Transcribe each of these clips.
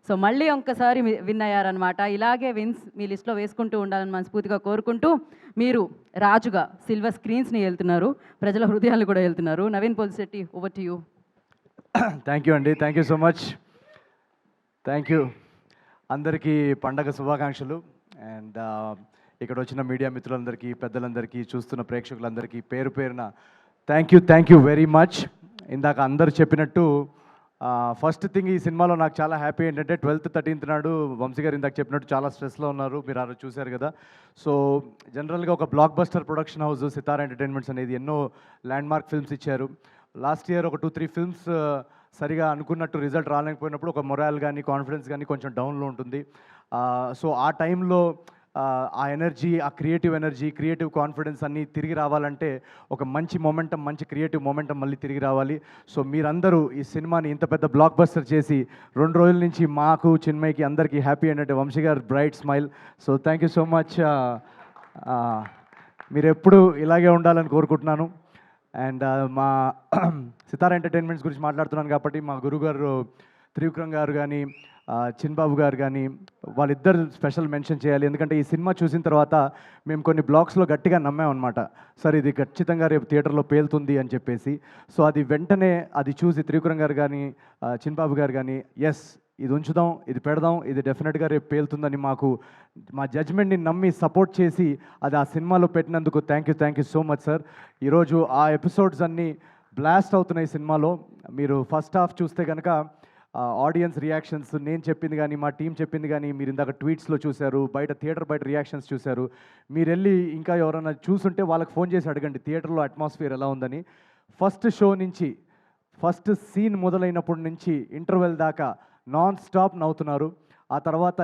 So మళ్ళీ ఒక్కసారి win అయ్యారనమాట. ఇలాగే విన్స్ మీ లిస్ట్లో వేసుకుంటూ ఉండాలని మనస్ఫూర్తిగా కోరుకుంటూ, మీరు రాజుగా సిల్వర్ స్క్రీన్స్ని వెళ్తున్నారు, ప్రజల హృదయాలు కూడా వెళ్తున్నారు. Naveen Polishetty, over to you. Thank you అండి, thank you so much. Thank you. అందరికీ పండగ శుభాకాంక్షలు. అండ్ ఇక్కడ వచ్చిన మీడియా మిత్రులందరికీ, పెద్దలందరికీ, చూస్తున్న ప్రేక్షకులందరికీ పేరు పేరున థ్యాంక్ యూ వెరీ మచ్. ఇందాక అందరు చెప్పినట్టు ఫస్ట్ థింగ్, ఈ సినిమాలో నాకు చాలా హ్యాపీ ఏంటంటే 12th 13th నాడు వంశీ గారు ఇందాక చెప్పినట్టు చాలా స్ట్రెస్లో ఉన్నారు, మీరు ఆ రోజు చూశారు కదా. సో జనరల్గా ఒక బ్లాక్ బస్టర్ ప్రొడక్షన్ హౌస్ సితారా ఎంటర్టైన్మెంట్స్ అనేది ఎన్నో ల్యాండ్ మార్క్ ఫిల్మ్స్ ఇచ్చారు. లాస్ట్ ఇయర్ ఒక 2-3 ఫిల్మ్స్ సరిగా అనుకున్నట్టు రిజల్ట్ రాలేకపోయినప్పుడు ఒక మొరాల్ కానీ కాన్ఫిడెన్స్ కానీ కొంచెం డౌన్లో ఉంటుంది. సో ఆ టైంలో ఆ ఎనర్జీ, ఆ క్రియేటివ్ ఎనర్జీ, క్రియేటివ్ కాన్ఫిడెన్స్ అన్నీ తిరిగి రావాలంటే ఒక మంచి మొమెంటం, మంచి క్రియేటివ్ మొమెంటం మళ్ళీ తిరిగి రావాలి. సో మీరందరూ ఈ సినిమాని ఇంత పెద్ద బ్లాక్ బస్టర్ చేసి 2 రోజుల నుంచి మాకు, చిన్మయ్కి, అందరికీ హ్యాపీ ఏంటంటే వంశీ గారు bright smile. So thank you so much. మీరు ఎప్పుడు ఇలాగే ఉండాలని కోరుకుంటున్నాను. అండ్ మా సితారా ఎంటర్టైన్మెంట్స్ గురించి మాట్లాడుతున్నాను కాబట్టి మా గురుగారు త్రివిక్రమ్ గారు కానీ, చిన్బాబు గారు కానీ, వాళ్ళిద్దరు స్పెషల్ మెన్షన్ చేయాలి. ఎందుకంటే ఈ సినిమా చూసిన తర్వాత మేము కొన్ని బ్లాగ్స్లో గట్టిగా నమ్మామన్నమాట, సార్ ఇది ఖచ్చితంగా రేపు థియేటర్లో పేలుతుంది అని చెప్పేసి. సో అది వెంటనే అది చూసి త్రివిక్రమ్ గారు కానీ, చిన్బాబు గారు కానీ, ఎస్ ఇది ఉంచుదాం, ఇది పెడదాం, ఇది డెఫినెట్గా రేపు పేలుతుందని మాకు మా జడ్జ్మెంట్ని నమ్మి సపోర్ట్ చేసి అది ఆ సినిమాలో పెట్టినందుకు thank you so much sir. ఈరోజు ఆ ఎపిసోడ్స్ అన్నీ బ్లాస్ట్ అవుతున్నాయి సినిమాలో. మీరు ఫస్ట్ హాఫ్ చూస్తే కనుక ఆడియన్స్ రియాక్షన్స్, నేను చెప్పింది కానీ, మా టీం చెప్పింది కానీ, మీరు ఇందాక ట్వీట్స్లో చూశారు, థియేటర్ బయట రియాక్షన్స్ చూశారు. మీరు వెళ్ళి ఇంకా ఎవరైనా చూసుంటే వాళ్ళకి ఫోన్ చేసి అడగండి థియేటర్లో అట్మాస్ఫియర్ ఎలా ఉందని. ఫస్ట్ షో నుంచి, ఫస్ట్ సీన్ మొదలైనప్పటి నుంచి ఇంటర్వెల్ దాకా నాన్ స్టాప్ నవ్వుతున్నారు. ఆ తర్వాత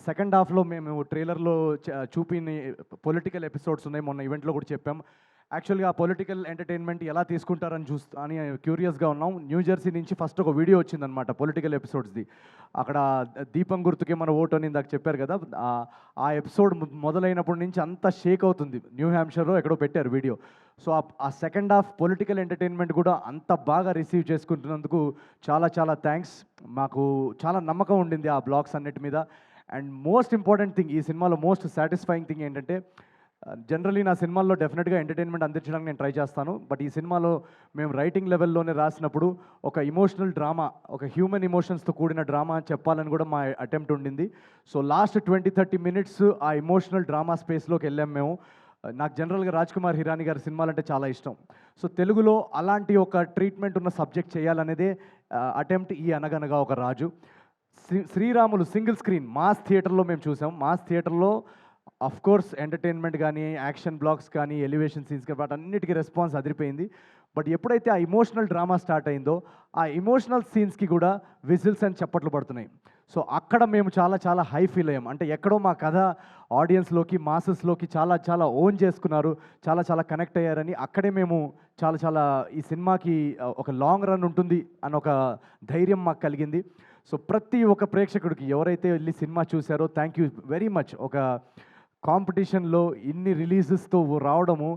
సెకండ్ హాఫ్లో మేము ట్రైలర్లో చూపిన పొలిటికల్ ఎపిసోడ్స్ ఉన్నాయి, మొన్న ఈవెంట్లో కూడా చెప్పాం. యాక్చువల్గా ఆ పొలిటికల్ ఎంటర్టైన్మెంట్ ఎలా తీసుకుంటారని అని క్యూరియస్గా ఉన్నాం. న్యూ జెర్సీ నుంచి ఫస్ట్ ఒక వీడియో వచ్చిందనమాట పొలిటికల్ ఎపిసోడ్స్ది. అక్కడ దీపం గుర్తుకే మన ఓటు అని ఇందాక చెప్పారు కదా, ఆ ఎపిసోడ్ మొదలైనప్పటి నుంచి అంతా షేక్ అవుతుంది. న్యూ హ్యాంప్షైర్లో ఎక్కడో పెట్టారు వీడియో. సో ఆ సెకండ్ హాఫ్ పొలిటికల్ ఎంటర్టైన్మెంట్ కూడా అంత బాగా రిసీవ్ చేసుకుంటున్నందుకు చాలా థ్యాంక్స్. మాకు చాలా నమ్మకం ఉండింది ఆ బ్లాగ్స్ అన్నిటి మీద. అండ్ మోస్ట్ ఇంపార్టెంట్ థింగ్, ఈ సినిమాలో మోస్ట్ సాటిస్ఫైయింగ్ థింగ్ ఏంటంటే, జనరలీ నా సినిమాల్లో డెఫినెట్గా ఎంటర్టైన్మెంట్ అందించడానికి నేను ట్రై చేస్తాను. బట్ ఈ సినిమాలో మేము రైటింగ్ లెవెల్లోనే రాసినప్పుడు ఒక ఇమోషనల్ డ్రామా, ఒక హ్యూమన్ ఇమోషన్స్తో కూడిన డ్రామా చెప్పాలని కూడా మా అటెంప్ట్ ఉండింది. సో లాస్ట్ 20-30 మినిట్స్ ఆ ఇమోషనల్ డ్రామా స్పేస్లోకి వెళ్ళాం మేము. నాకు జనరల్గా రాజ్ కుమార్ హిరానీ గారి సినిమాలంటే చాలా ఇష్టం. సో తెలుగులో అలాంటి ఒక ట్రీట్మెంట్ ఉన్న సబ్జెక్ట్ చేయాలనేదే అటెంప్ట్ ఈ అనగనగా ఒక రాజు. శ్రీరాములు సింగిల్ స్క్రీన్ మాస్ థియేటర్లో మేము చూసాం. మాస్ థియేటర్లో అఫ్ కోర్స్ ఎంటర్టైన్మెంట్ కానీ, యాక్షన్ బ్లాక్స్ కానీ, ఎలివేషన్ సీన్స్ కానీ, వాటన్నిటికీ రెస్పాన్స్ అదిరిపోయింది. బట్ ఎప్పుడైతే ఆ ఇమోషనల్ డ్రామా స్టార్ట్ అయిందో, ఆ ఇమోషనల్ సీన్స్కి కూడా విజిల్స్ అని చప్పట్లు పడుతున్నాయి. సో అక్కడ మేము చాలా హై ఫీల్ అయ్యాం. అంటే ఎక్కడో మా కథ ఆడియన్స్లోకి, మాసెస్లోకి చాలా ఓన్ చేసుకున్నారు, చాలా కనెక్ట్ అయ్యారని అక్కడే మేము చాలా ఈ సినిమాకి ఒక లాంగ్ రన్ ఉంటుంది అని ఒక ధైర్యం మాకు కలిగింది. సో ప్రతి ఒక్క ప్రేక్షకుడికి ఎవరైతే వెళ్ళి సినిమా చూశారో థ్యాంక్ యూ వెరీ మచ్. ఒక కాంపిటీషన్లో ఇన్ని రిలీజెస్తో రావడము,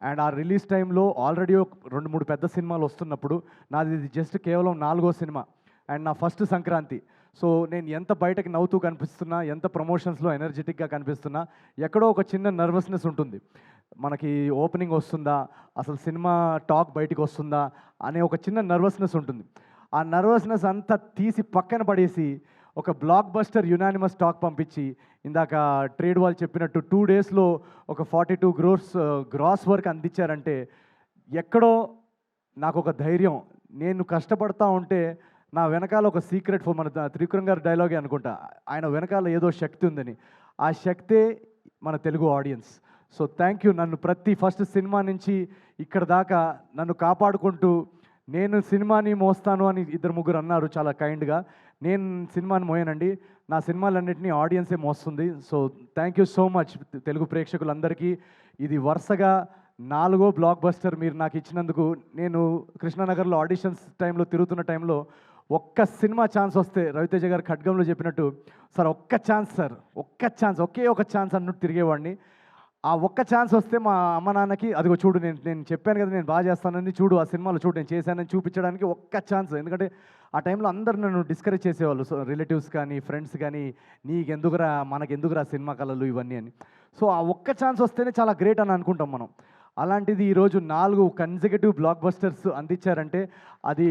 అండ్ ఆ రిలీజ్ టైంలో ఆల్రెడీ 2-3 పెద్ద సినిమాలు వస్తున్నప్పుడు నాది ఇది జస్ట్ కేవలం 4వ సినిమా అండ్ నా ఫస్ట్ సంక్రాంతి. సో నేను ఎంత బయటకు నవ్వుతూ కనిపిస్తున్నా, ఎంత ప్రమోషన్స్లో ఎనర్జెటిక్గా కనిపిస్తున్నా, ఎక్కడో ఒక చిన్న నర్వస్నెస్ ఉంటుంది. మనకి ఓపెనింగ్ వస్తుందా, అసలు సినిమా టాక్ బయటికి వస్తుందా అనే ఒక చిన్న నర్వస్నెస్ ఉంటుంది. ఆ నర్వస్నెస్ అంతా తీసి పక్కన పడేసి ఒక బ్లాక్ బస్టర్ యునానిమస్ టాక్ పంపించి, ఇందాక ట్రేడ్ వాళ్ళు చెప్పినట్టు 2 డేస్లో ఒక 42 crores గ్రాస్ వర్క్ అందించారంటే ఎక్కడో నాకు ఒక ధైర్యం. నేను కష్టపడతా ఉంటే నా వెనకాల ఒక సీక్రెట్ మన త్రివిక్రమ్ గారి డైలాగే అనుకుంటా, ఆయన వెనకాల ఏదో శక్తి ఉందని. ఆ శక్తే మన Telugu audience. So thank you. నన్ను ప్రతి ఫస్ట్ సినిమా నుంచి ఇక్కడ దాకా నన్ను కాపాడుకుంటూ, నేను సినిమాని మోస్తాను అని 2-3 అన్నారు చాలా కైండ్గా. నేను సినిమాని మోయనండి, నా సినిమాలన్నింటినీ ఆడియన్సే మోస్తుంది. So thank you so much Telugu ప్రేక్షకులందరికీ. ఇది వరుసగా 4వ బ్లాక్ బస్టర్ మీరు నాకు ఇచ్చినందుకు. నేను కృష్ణానగర్లో ఆడిషన్స్ టైంలో తిరుగుతున్న టైంలో ఒక్క సినిమా ఛాన్స్ వస్తే, రవితేజ గారు ఖడ్గంలో చెప్పినట్టు, సార్ ఒక్క ఛాన్స్ సార్, ఒకే ఒక ఛాన్స్ అన్నట్టు తిరిగేవాడిని. ఆ ఒక్క ఛాన్స్ వస్తే మా అమ్మ నాన్నకి అదిగో చూడు, నేను చెప్పాను కదా నేను బాగా చేస్తానని, చూడు ఆ సినిమాలో చూడు నేను చేశానని చూపించడానికి ఒక్క ఛాన్స్. ఎందుకంటే ఆ టైంలో అందరు నన్ను డిస్కరేజ్ చేసేవాళ్ళు. సో రిలేటివ్స్ కానీ ఫ్రెండ్స్ కానీ, నీకెందుకురా మనకెందుకురా సినిమా కళలు ఇవన్నీ అని. సో ఆ ఒక్క ఛాన్స్ వస్తేనే చాలా గ్రేట్ అని అనుకుంటాం మనం. అలాంటిది ఈరోజు 4 కన్సెక్యూటివ్ బ్లాక్ బస్టర్స్ అందించారంటే అది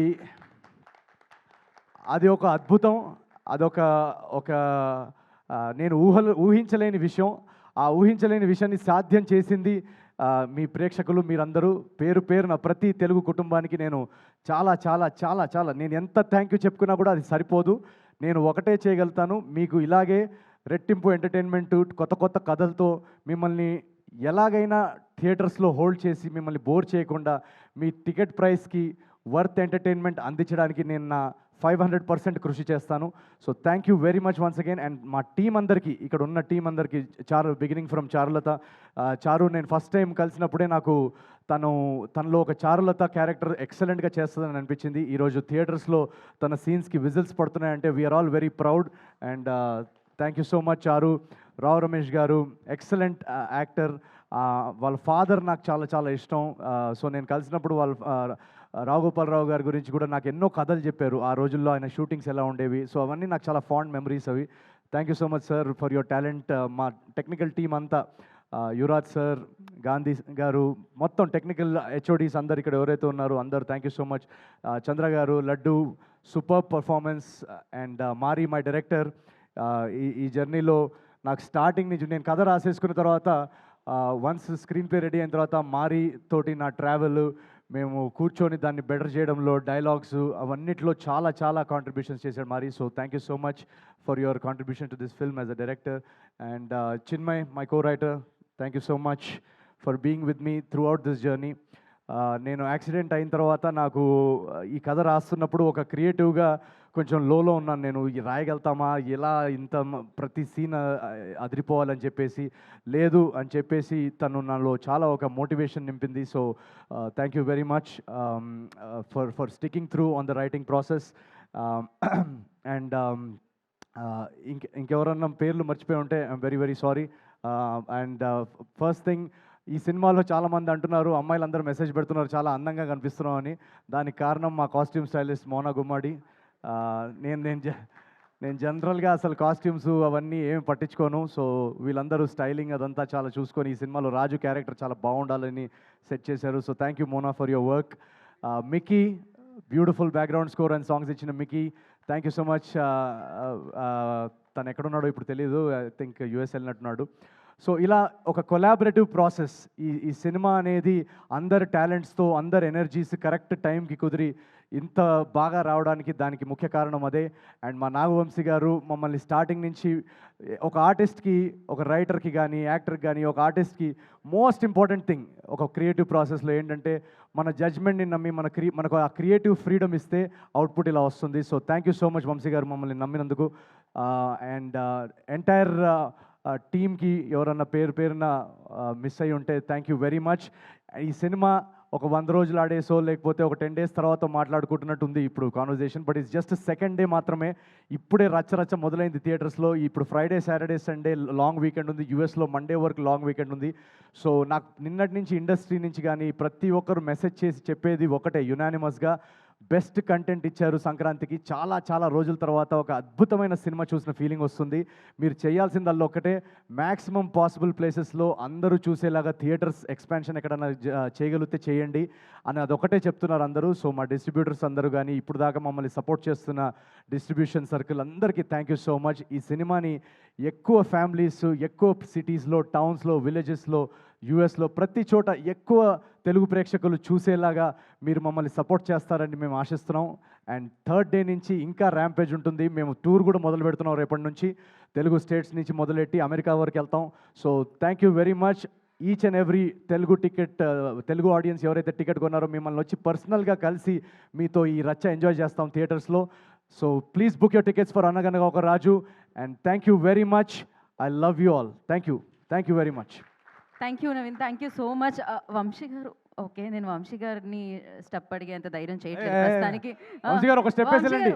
అది ఒక అద్భుతం. అదొక ఒక నేను ఊహించలేని విషయం. ఆ ఊహించలేని విషయాన్ని సాధ్యం చేసింది మీ ప్రేక్షకులు మీరందరూ. పేరు పేరున ప్రతి తెలుగు కుటుంబానికి నేను చాలా చాలా చాలా చాలా నేను ఎంత థ్యాంక్ యూ చెప్పుకున్నా కూడా అది సరిపోదు. నేను ఒకటే చేయగలుగుతాను, మీకు ఇలాగే రెట్టింపు ఎంటర్టైన్మెంట్ కొత్త కొత్త కథలతో మిమ్మల్ని ఎలాగైనా థియేటర్స్లో హోల్డ్ చేసి మిమ్మల్ని బోర్ చేయకుండా మీ టికెట్ ప్రైస్కి వర్త్ ఎంటర్టైన్మెంట్ అందించడానికి నేను నా 500% కృషి చేస్తాను. So thank you very much once again. And మా టీం అందరికీ, ఇక్కడ ఉన్న టీం అందరికీ, బిగినింగ్ ఫ్రమ్ చారులత. చారు నేను ఫస్ట్ టైం కలిసినప్పుడే నాకు తనలో ఒక చారులత క్యారెక్టర్ ఎక్సలెంట్గా చేస్తుందని అనిపించింది. ఈరోజు థియేటర్స్లో తన సీన్స్కి whistles పడుతున్నాయంటే we are all very proud. And thank you so much చారు. రావు రమేష్ గారు ఎక్సలెంట్ యాక్టర్. వాళ్ళ ఫాదర్ నాకు చాలా చాలా ఇష్టం. సో నేను కలిసినప్పుడు రావు గోపాలరావు గారి గురించి కూడా నాకు ఎన్నో కథలు చెప్పారు. ఆ రోజుల్లో ఆయన షూటింగ్స్ ఎలా ఉండేవి. సో అవన్నీ నాకు చాలా ఫాండ్ మెమరీస్ అవి. Thank you so much sir for your talent. మా టెక్నికల్ టీం అంతా, యువరాజ్ సార్, గాంధీ గారు, మొత్తం టెక్నికల్ హెచ్ఓడీస్ అందరు ఇక్కడ ఎవరైతే ఉన్నారో అందరు thank you so much. Chandra గారు, Laddu, super performance. And Mari my director. ఈ జర్నీలో నాకు స్టార్టింగ్ నుంచి నేను కథ రాసేసుకున్న తర్వాత వన్స్ స్క్రీన్ ప్లే రెడీ అయిన తర్వాత మారీ తోటి నా ట్రావెల్, మేము కూర్చొని దాన్ని బెటర్ చేయడంలో, డైలాగ్స్ అవన్నిట్లో చాలా చాలా కాంట్రిబ్యూషన్స్ చేశాడు Mari. So thank you so much for your contribution to this film as a director. And Chinmay, my co writer, thank you so much for being with me throughout this journey. నేను accident అయిన తర్వాత నాకు ఈ కథ రాస్తున్నప్పుడు ఒక క్రియేటివ్గా కొంచెం లోలో ఉన్నాను. నేను రాయగలుగుతామా, ఎలా ఇంత ప్రతి సీన్ అదిరిపోవాలని చెప్పేసి, లేదు అని చెప్పేసి తను నాలో చాలా ఒక మోటివేషన్ నింపింది. So thank you very much for sticking through on the writing process. And ఇంకెవరన్నా పేర్లు మర్చిపోయి ఉంటే I'm very very sorry. And first thing, ఈ సినిమాలో చాలామంది అంటున్నారు, అమ్మాయిలందరూ మెసేజ్ పెడుతున్నారు చాలా అందంగా కనిపిస్తున్నాం అని. దానికి కారణం మా కాస్ట్యూమ్ స్టైలిస్ట్ మోనా గుమ్మడి. నేను జనరల్గా అసలు కాస్ట్యూమ్స్ అవన్నీ ఏమి పట్టించుకోను. సో వీళ్ళందరూ స్టైలింగ్ అదంతా చాలా చూసుకొని ఈ సినిమాలో రాజు క్యారెక్టర్ చాలా బాగుండాలని సెట్ చేశారు. So thank you Mona for your work. Mickey, beautiful background score and songs ఇచ్చిన Mickey, thank you so much. తను ఎక్కడున్నాడో ఇప్పుడు తెలియదు, ఐ థింక్ యూఎస్ వెళ్ళినట్టున్నాడు. సో ఇలా ఒక కొలాబరేటివ్ ప్రాసెస్. ఈ సినిమా అనేది అందరి టాలెంట్స్తో, అందరి ఎనర్జీస్ కరెక్ట్ టైంకి కుదిరి ఇంత బాగా రావడానికి దానికి ముఖ్య కారణం అదే. అండ్ మా నాగవంశీ గారు మమ్మల్ని స్టార్టింగ్ నుంచి ఒక ఆర్టిస్ట్కి, ఒక రైటర్కి కానీ, యాక్టర్కి కానీ, ఒక ఆర్టిస్ట్కి మోస్ట్ ఇంపార్టెంట్ థింగ్ ఒక క్రియేటివ్ ప్రాసెస్లో ఏంటంటే మన జడ్జ్మెంట్ని నమ్మి మనకు ఆ క్రియేటివ్ ఫ్రీడమ్ ఇస్తే అవుట్పుట్ ఇలా వస్తుంది. So thank you so much Vamshi గారు మమ్మల్ని నమ్మినందుకు. అండ్ ఎంటైర్ టీమ్కి ఎవరన్నా పేరున మిస్ అయ్యి ఉంటే థ్యాంక్ యూ వెరీ మచ్. ఈ సినిమా ఒక 100 రోజులు ఆడేసో లేకపోతే ఒక 10 days తర్వాత మాట్లాడుకుంటున్నట్టు ఉంది ఇప్పుడు conversation, but it's just second day మాత్రమే. ఇప్పుడే రచ్చ మొదలైంది థియేటర్స్లో. ఇప్పుడు Friday, Saturday, Sunday long weekend ఉంది. యూఎస్లో మండే వరకు లాంగ్ వీకెండ్ ఉంది. సో నాకు నిన్నటి నుంచి ఇండస్ట్రీ నుంచి కానీ ప్రతి ఒక్కరు మెసేజ్ చేసి చెప్పేది ఒకటే, యునానిమస్గా బెస్ట్ కంటెంట్ ఇచ్చారు సంక్రాంతికి. చాలా చాలా రోజుల తర్వాత ఒక అద్భుతమైన సినిమా చూసిన ఫీలింగ్ వస్తుంది. మీరు చేయాల్సిందల్లా ఒకటే, మ్యాక్సిమం పాసిబుల్ ప్లేసెస్లో అందరూ చూసేలాగా థియేటర్స్ ఎక్స్పాన్షన్ ఎక్కడైనా చేయగలిగితే చేయండి అని అదొకటే చెప్తున్నారు అందరూ. సో మా డిస్ట్రిబ్యూటర్స్ అందరూ కానీ, ఇప్పుడు దాకా మమ్మల్ని సపోర్ట్ చేస్తున్న డిస్ట్రిబ్యూషన్ సర్కిల్ అందరికీ థ్యాంక్ యూ సో మచ్. ఈ సినిమాని ఎక్కువ ఫ్యామిలీస్, ఎక్కువ సిటీస్లో, టౌన్స్లో, విలేజెస్లో, యూఎస్లో ప్రతి చోట ఎక్కువ తెలుగు ప్రేక్షకులు చూసేలాగా మీరు మమ్మల్ని సపోర్ట్ చేస్తారని మేము ఆశిస్తున్నాం. అండ్ థర్డ్ డే నుంచి ఇంకా ర్యాంపేజ్ ఉంటుంది. మేము టూర్ కూడా మొదలు పెడుతున్నాం రేపటి నుంచి. తెలుగు స్టేట్స్ నుంచి మొదలెట్టి అమెరికా వరకు వెళ్తాం. So thank you very much. Each and every Telugu audience ఎవరైతే టికెట్ కొన్నారో మిమ్మల్ని వచ్చి పర్సనల్గా కలిసి మీతో ఈ రచ్చ ఎంజాయ్ చేస్తాం థియేటర్స్లో. So please book your tickets for Anaganaga Oka Raju. And thank you very much. I love you all. Thank you very much. Thank you Naveen, thank you so much. Vamshi గారు, ఓకే నేను వంశీ గారిని స్టెప్ అడిగేంత ధైర్యం చేయట్లేదు ప్రస్తుతానికి. వంశీ గారు ఒక స్టెప్ వేసేయండి.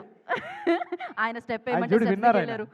ఆయన స్టెప్ ఆయన చూడు, విన్నారా ఆయన? వేయమంటే